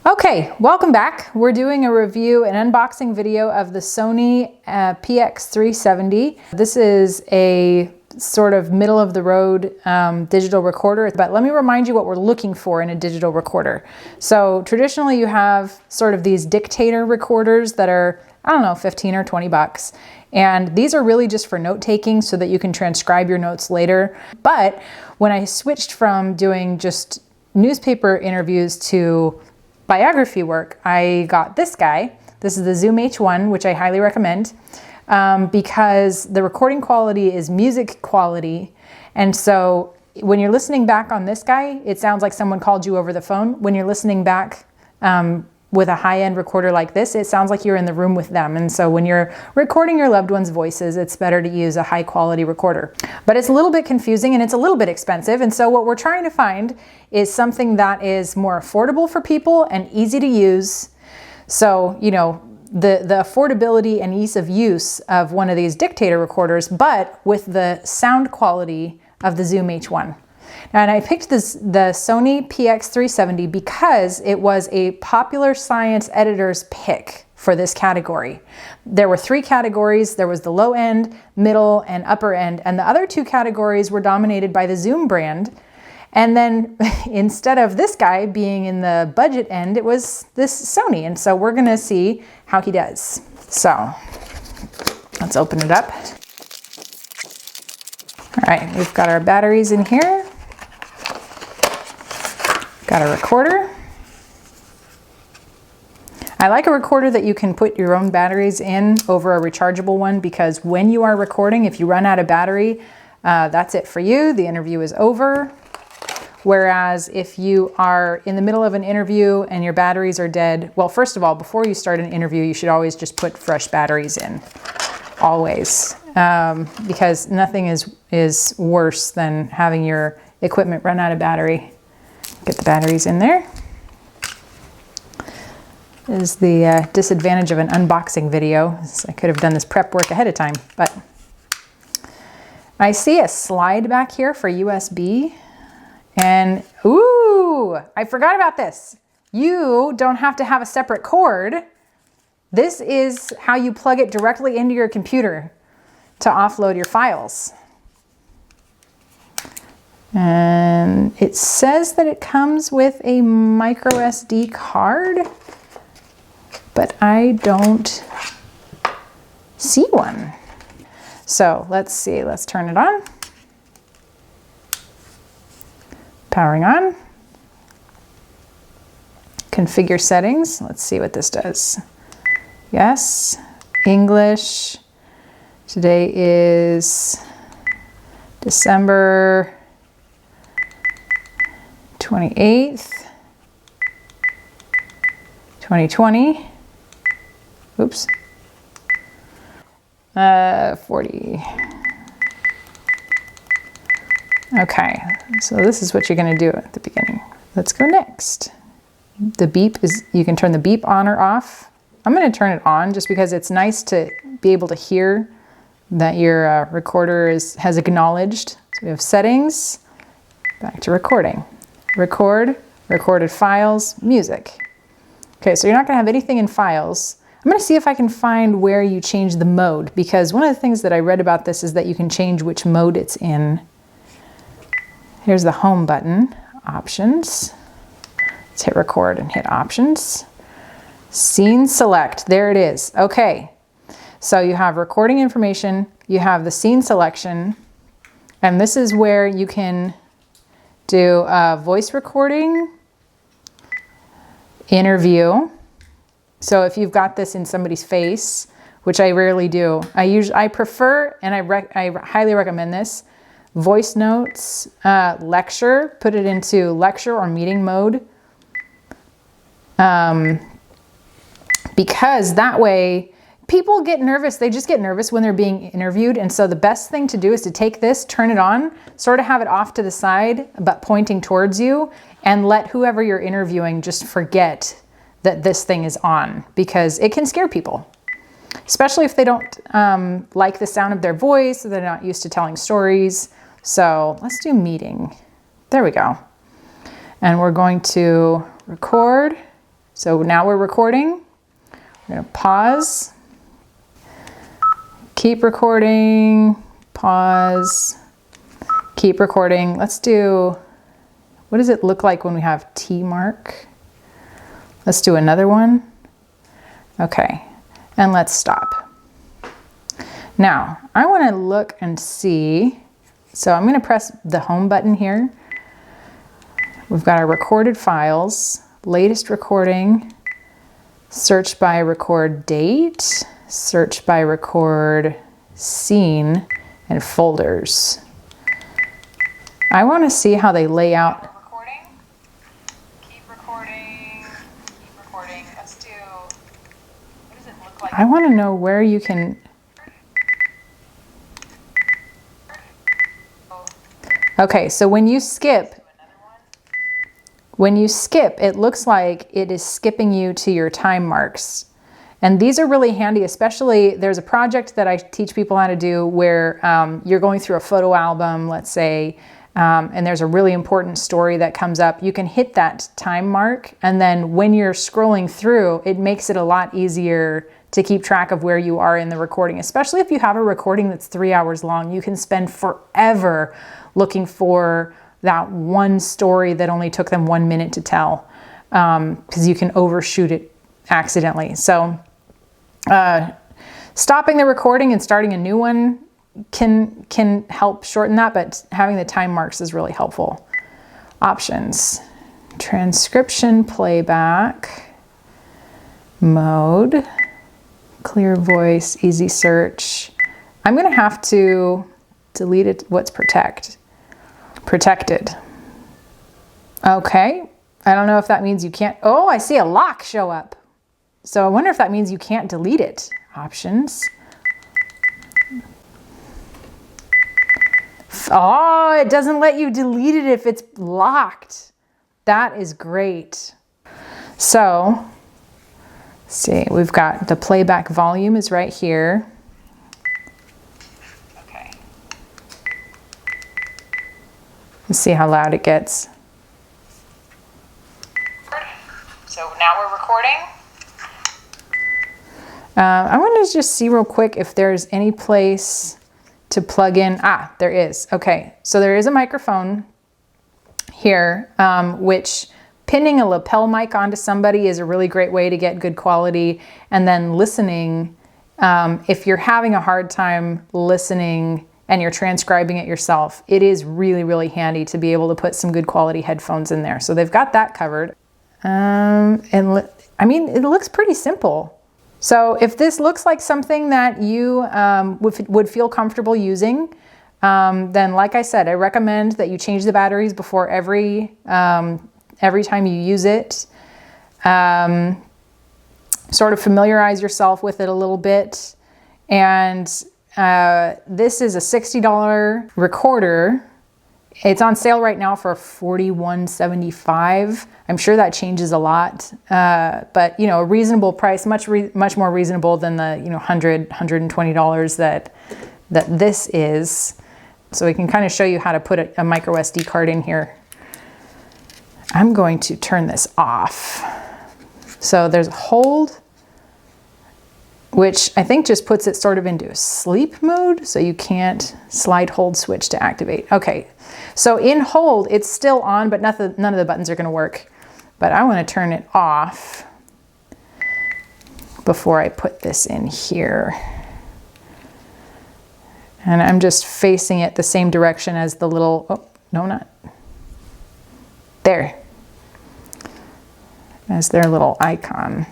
Okay, welcome back. We're doing a review and unboxing video of the Sony PX370. This is a sort of middle of the road digital recorder, but let me remind you what we're looking for in a digital recorder. So traditionally you have sort of these dictator recorders that are, I don't know, 15 or 20 bucks. And these are really just for note taking so that you can transcribe your notes later. But when I switched from doing just newspaper interviews to biography work, I got this guy. This is the Zoom H1, which I highly recommend because the recording quality is music quality. And so when you're listening back on this guy, it sounds like someone called you over the phone. When you're listening back with a high-end recorder like this, it sounds like you're in the room with them. And so when you're recording your loved ones' voices, it's better to use a high-quality recorder. But it's a little bit confusing and it's a little bit expensive. And so what we're trying to find is something that is more affordable for people and easy to use. So, you know, the affordability and ease of use of one of these dictator recorders, but with the sound quality of the Zoom H1. And I picked the Sony PX370 because it was a Popular Science editor's pick for this category. There were 3 categories. There was the low end, middle, and upper end. And the other 2 categories were dominated by the Zoom brand. And then instead of this guy being in the budget end, it was this Sony. And so we're gonna see how he does. So let's open it up. All right, we've got our batteries in here. Got a recorder. I like a recorder that you can put your own batteries in over a rechargeable one, because when you are recording, if you run out of battery, that's it for you. The interview is over. Whereas if you are in the middle of an interview and your batteries are dead, well, first of all, before you start an interview, you should always just put fresh batteries in, always, because nothing is worse than having your equipment run out of battery. Get the batteries in there. This is the disadvantage of an unboxing video. I could have done this prep work ahead of time, but I see a slide back here for USB. And, ooh, I forgot about this. You don't have to have a separate cord. This is how you plug it directly into your computer to offload your files. And it says that it comes with a micro SD card, but I don't see one. So let's see, let's turn it on. Powering on. Configure settings. Let's see what this does. Yes, English. Today is December 28th, 2020. Oops. 40. Okay, so this is what you're going to do at the beginning. Let's go next. The beep is, you can turn the beep on or off. I'm going to turn it on just because it's nice to be able to hear that your recorder has acknowledged. So we have settings, back to recording. Record, recorded files, music. Okay, so you're not going to have anything in files. I'm going to see if I can find where you change the mode, because one of the things that I read about this is that you can change which mode it's in. Here's the home button, options. Let's hit record and hit options. Scene select, there it is. Okay, so you have recording information, you have the scene selection, and this is where you can do voice recording, interview. So if you've got this in somebody's face, which I rarely do, I prefer, and I highly recommend this, voice notes, lecture, put it into lecture or meeting mode. Because that way people get nervous. They just get nervous when they're being interviewed. And so the best thing to do is to take this, turn it on, sort of have it off to the side, but pointing towards you, and let whoever you're interviewing just forget that this thing is on, because it can scare people, especially if they don't like the sound of their voice, or they're not used to telling stories. So let's do meeting. There we go. And we're going to record So now we're recording. We're gonna pause, keep recording, pause, keep recording. Let's do, what does it look like when we have T mark? Let's do another one. Okay, and let's stop. Now, I wanna look and see, so I'm gonna press the home button here. We've got our recorded files, latest recording, search by record date, search by record scene, and folders. I want to see how they lay out. Recording, keep recording, keep recording. Let's do, what does it look like? I want to know where you can. Okay, so when you skip, it looks like it is skipping you to your time marks. And these are really handy, especially there's a project that I teach people how to do where you're going through a photo album, let's say, and there's a really important story that comes up. You can hit that time mark, and then when you're scrolling through, it makes it a lot easier to keep track of where you are in the recording. Especially if you have a recording that's 3 hours long, you can spend forever looking for that one story that only took them 1 minute to tell, because you can overshoot it accidentally. So stopping the recording and starting a new one can help shorten that, but having the time marks is really helpful. Options, transcription playback, mode, clear voice, easy search. I'm gonna have to delete it, what's protected. Okay, I don't know if that means you can't, oh, I see a lock show up. So I wonder if that means you can't delete it. Options. Oh, it doesn't let you delete it if it's locked. That is great. So, let's see, we've got the playback volume is right here. Okay. Let's see how loud it gets. So now we're recording. I want to just see real quick if there's any place to plug in. Ah, there is. Okay, so there is a microphone here, which pinning a lapel mic onto somebody is a really great way to get good quality. And then listening, if you're having a hard time listening and you're transcribing it yourself, it is really, really handy to be able to put some good quality headphones in there. So they've got that covered. I mean, it looks pretty simple. So if this looks like something that you would feel comfortable using, then like I said, I recommend that you change the batteries before every time you use it. Sort of familiarize yourself with it a little bit. And this is a $60 recorder. It's on sale right now for $41.75. I'm sure that changes a lot, but you know, a reasonable price, much more reasonable than the $120 that this is. So we can kind of show you how to put a micro SD card in here. I'm going to turn this off. So there's hold, which I think just puts it sort of into sleep mode, so you can't slide hold switch to activate. Okay, so in hold, it's still on, but none of the buttons are gonna work. But I wanna turn it off before I put this in here. And I'm just facing it the same direction as the little, oh, no, not. There. As their little icon.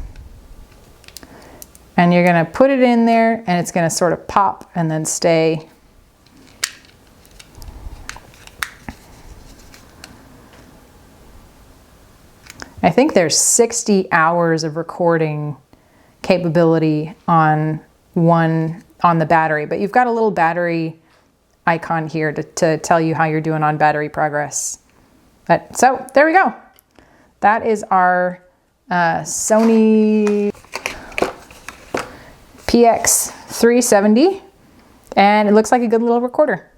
And you're gonna put it in there and it's gonna sort of pop and then stay. I think there's 60 hours of recording capability on the battery, but you've got a little battery icon here to tell you how you're doing on battery progress. But so there we go. That is our Sony PX370, and it looks like a good little recorder.